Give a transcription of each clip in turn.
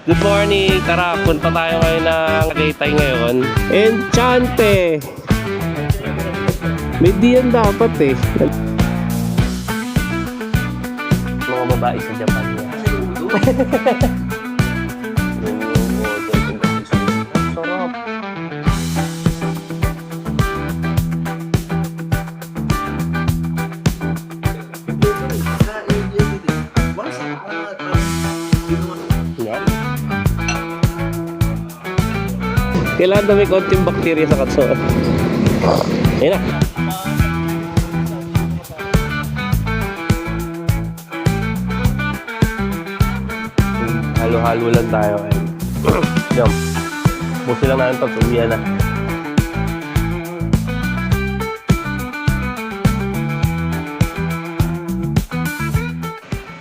Good morning! Tara, punta tayo ngayon ng Tagaytay ngayon. Enchante! May diyan dapat eh. Mga babae sa Japan niya. Sarap. Yan. Kailangan na may konting bakterya sa katsuan. Ayun na. Halo-halo lang tayo. Jump. Busi lang natin ito. Uwian na.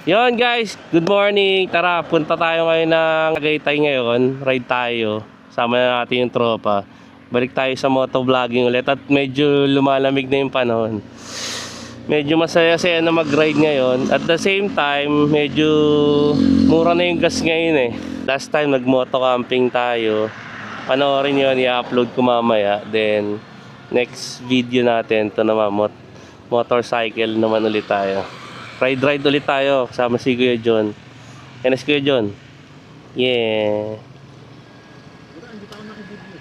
Yon guys, good morning. Tara, punta tayo ngayon ng Tagaytay ngayon. Ride tayo. Sama na natin yung tropa. Balik tayo sa motovlogging ulit. At medyo lumalamig na yung panahon. Medyo masaya-saya na mag-ride ngayon. At the same time, medyo mura na yung gas ngayon eh. Last time nag-moto camping tayo. Panoorin yun, i-upload ko mamaya. Then, next video natin, ito naman, motorcycle naman ulit tayo. Ride ulit tayo kasama si Kuya John. Yan si Kuya John. Yeah.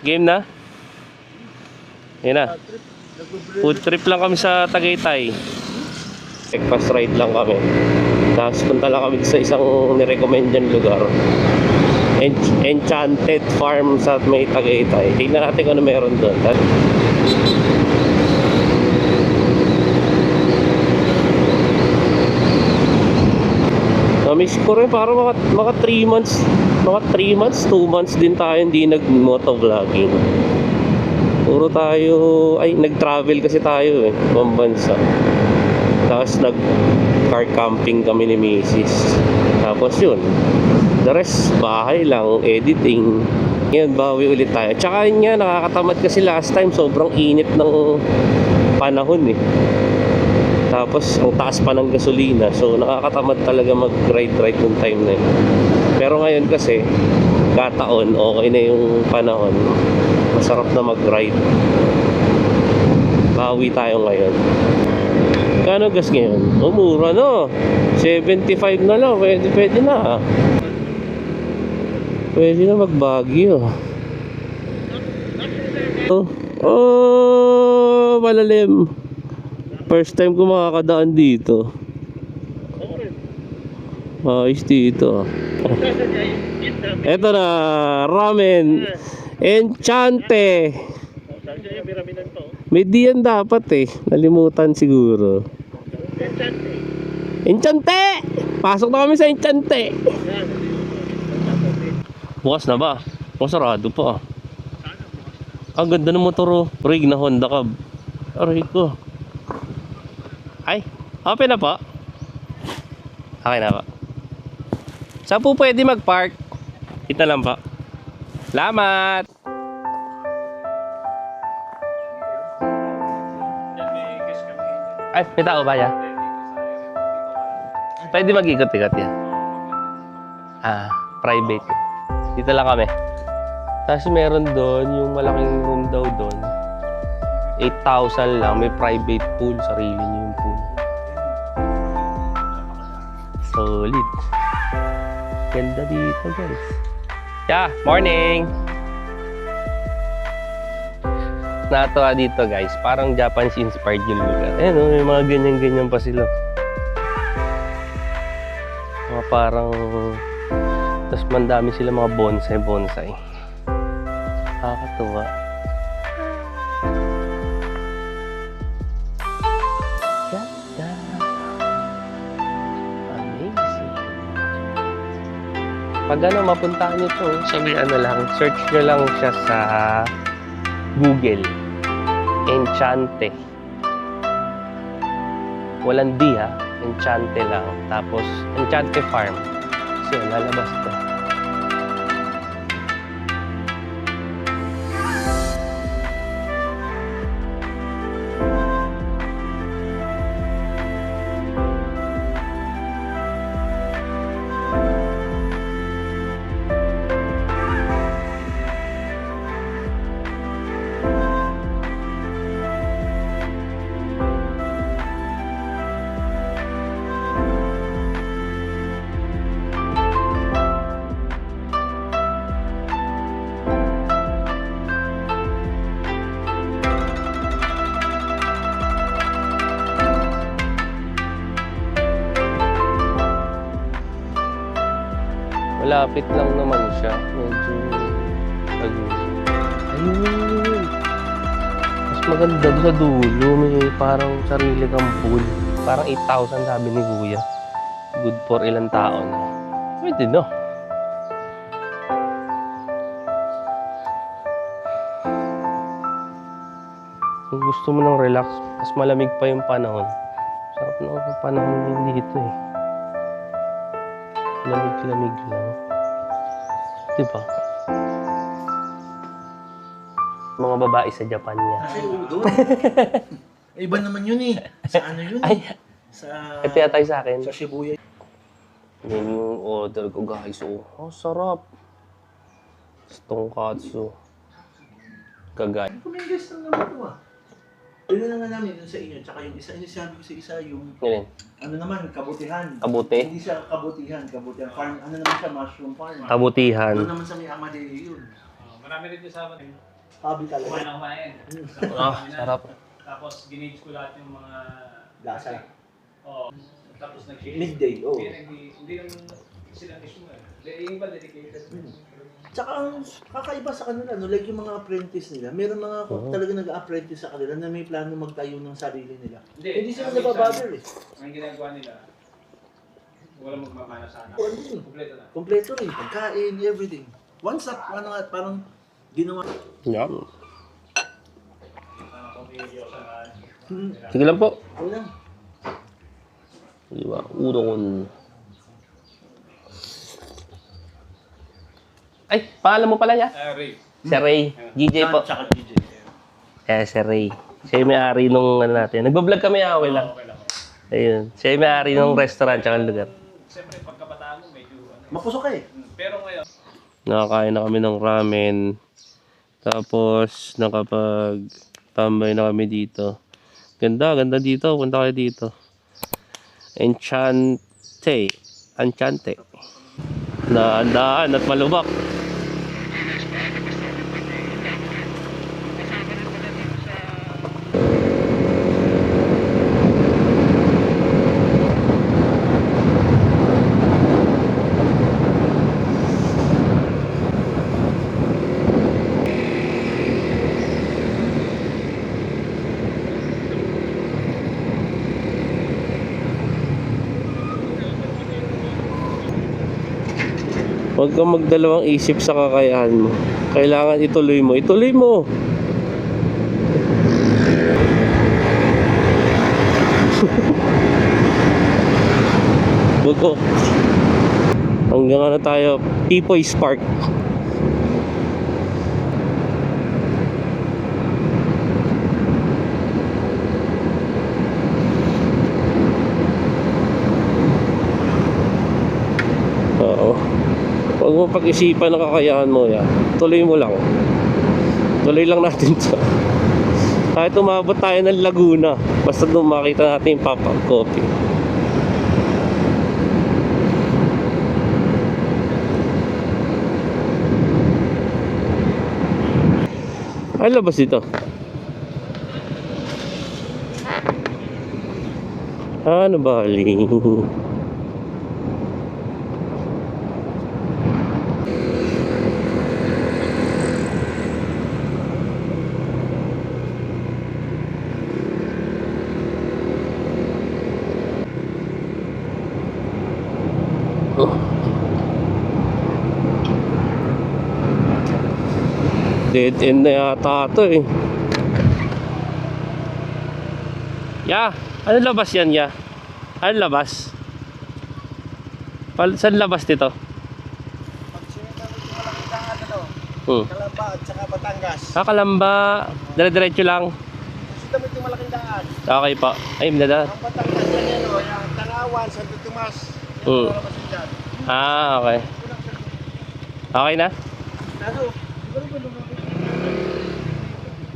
Game na? Yan na. Food trip lang kami sa Tagaytay. Breakfast ride lang kami. Tapos punta lang kami sa isang nirecommend dyan lugar. Enchanted Farm sa may Tagaytay. Tingnan natin kung ano meron doon. Namiss ko rin para mga 3 months, 2 months din tayo hindi nag-motovlogging. Puro tayo, nag-travel kasi tayo eh, ibang bansa. Tapos nag-car camping kami ni Mrs. Tapos yun, the rest, bahay lang, editing. Ngayon, bawi ulit tayo. Tsaka yun nga, nakakatamad kasi last time, sobrang init ng panahon eh. Tapos ang taas pa ng gasolina. So nakakatamad talaga mag-ride nung time na yun. Pero ngayon kasi kataon, okay na yung panahon. Masarap na mag-ride. Bawi tayo ngayon. Kano gas ngayon? Mura no. 75 na lang. Pwede na. Pwede na mag-Baguio. Oh, malalim. First time ko makakadaan dito. Ayos dito. Eto na, ramen. Enchante. May diyan dapat eh. Nalimutan siguro. Enchante! Pasok na kami sa Enchante. Bukas na ba? Masarado pa. Ang ganda ng motor. Rig na Honda Cab. Aray ko. Ay, open na po. Okay na po. Saan po pwede mag-park? Kita lang po. Salamat! Ay, may tao ba yan? Pwede mag-ikot-ikot yan. Private. Dito lang kami. Tapos meron doon, yung malaking room daw doon. 8,000 lang, may private pool, sarili niyo yung pool. Solid. Ganda dito guys. Yeah, morning! Natuwa dito guys, parang Japanese inspired yung lugar. Ayan o, may mga ganyan-ganyan pa sila. Mga parang, tapos mandami sila mga bonsai. Nakakatuwa. Pag mapuntahan nyo ito, sabi lang, search nyo lang siya sa Google. Enchante. Walang D ha, Enchante lang. Tapos, Enchante Farm. So, lalabas ito. malapit lang naman siya. Medyo... Ayun! Mas maganda doon sa dulo. May parang sarili kang pool. Parang 8,000 sabi ni Kuya. Good for ilang tao na. Pwede no? Kung gusto mo ng relax, mas malamig pa yung panahon. Sarap na ang panahon din dito eh. Lamig-lamig lang. Diba? Mga babae sa Japan niya. Ay, doon. Iba naman yun eh. Sa ano yun? Ay! Sa... Ito yata yung sa akin. Sa Shibuya. Yan yung order ko guys. Oh, sarap. Tonkatsu. Kagay. Kumindes lang naman ito ah. Yun na nga namin dun sa inyo. Tsaka yung isa, yung sabi ko sa isa, yung Ganyan. ano naman, kabutihan. Kabuti? Hindi siya kabutihan. Kabutihan. Farm, ano naman siya, mushroom farm. Kabutihan. Doon naman sa may Amadeo yun. Marami rin yung sa amin. Hobby talaga. Kumain na kumain. Ah, sarap. Tapos ginage ko lahat yung mga... Lasa. Oo. Tapos nag-share. Midday, oh. Hindi naman sila mismo eh. Yung iba dedicated. Tsaka ang kakaiba sa kanila, no? Like yung mga apprentice nila, meron mga talaga nag-apprentice sa kanila na may plano magtayo ng sarili nila. Hindi sila nababother eh. Ang ginagawa nila, walang magmamana sana. Ano yun? Kompleto na. Kompleto rin. Pagkain, everything. One stop, ano nga, parang ginawa. Yan. Kung video sa... Sige lang po. Wala. Diba? Udon. Ay, pangalan mo pala niya? Ray. Si Ray. GJ po. Tsaka DJ. Eh, si Ray. Siya yung may-ari nung ano natin. Nagbablog kami, okay lang. Okay lang. Ayun. Siya yung may-ari nung restaurant tsaka lugar. Siyempre, pagkabataan mo, medyo... Mapusok ka eh. Pero ngayon, Nakakain na kami ng ramen. Tapos, nakapag-tambay na kami dito. Ganda, ganda dito. Punta kayo dito. Enchante. Enchante. Naandaan at malubak. Huwag kang magdalawang isip sa kakayahan mo. Kailangan ituloy mo. Ituloy mo! Bugo. Hanggang ano tayo? Pipoy Spark. Oo. Huwag mo pag-isipan ang kakayahan mo yan. Tuloy mo lang. Tuloy lang natin to. Kahit umabot tayo ng Laguna, basta nung makita natin yung pop-up coffee. Ay, labas dito. Ano ba, Ling? Dead end na yata ito eh. Ya, ano labas yan ya? Ano labas? Saan labas dito? Pag sinunod yung malaking daan, ano? Hmm. Kalamba at saka Batangas. Kalamba. Dire-diretso lang. Sinunod yung malaking daan. Okay po. Ay, minada. Ang Batangas yan yan o. Yung Tanawan, Santo Tomas. Hmm. Yan ang labasin dyan. Ah, okay. Okay na? Naso, siguro ba lumabas?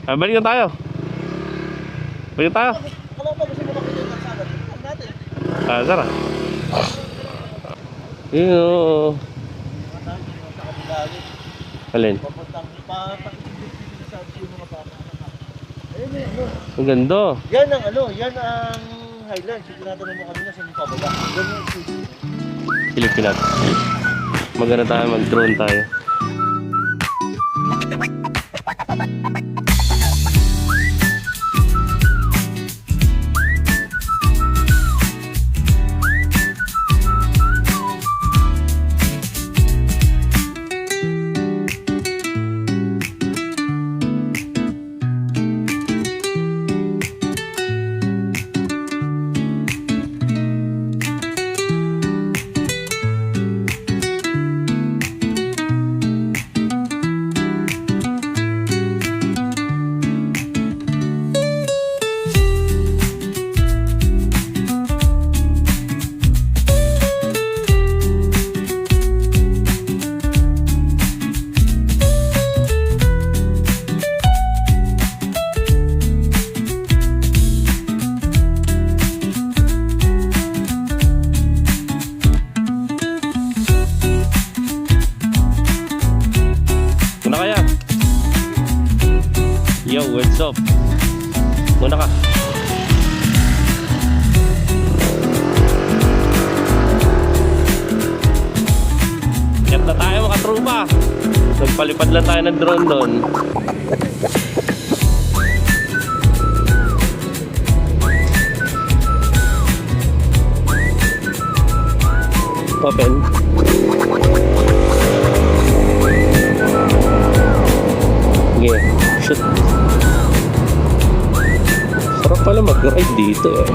Ah, balik na tayo. Balik na tayo. Alam ba gusto mo makita yung kalsada? Tingnan natin. Ah, tara. Yun o. Mga tayo, yung sa kabilali. Alin? Papuntang pakitigit sa yung mga bata. Ayun eh, ano. Ang ganda. Yan ang ano, yan ang Highlands. Yung tinatanong mo kanina sa mga pababa. Ganyan yung Silipin natin. Magana tayo, mag-drone tayo. Yo, what's up? Muna ka. Kaya na tayo mga trupa. Nagpalipad lang tayo ng drone doon. Open. Okay, shoot. Sarap pala mag-ride dito eh.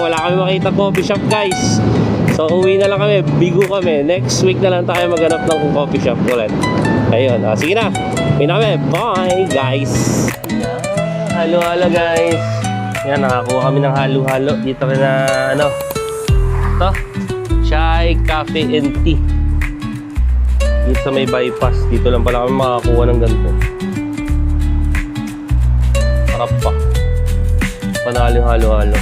Wala kami makita coffee shop guys. So uwi na lang kami, bigo kami. Next week na lang tayo maghanap ng coffee shop ulit. Ayun, sige na. Uwi na kami, bye guys. Halo-halo guys. Yan, nakakuha kami ng halo-halo. Dito kami na ano, ito, chai, cafe and tea. Dito sa may bypass. Dito lang pala kami makakuha ng ganito. Sarap pa. Panaling halo-halo.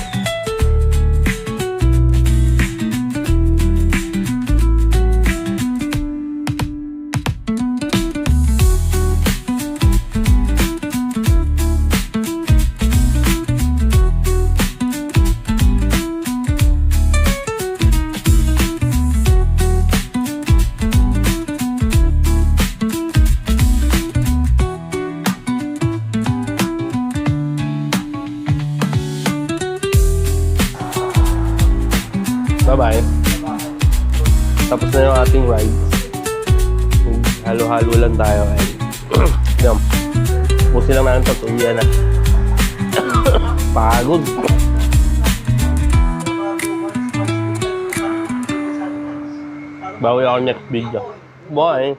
Bye-bye. Tapos na yung ating ride. Halo-halo lang tayo. Yan. Pusin lang natin ito. Uwian na. Pagod. Bawi ako next video. Bye.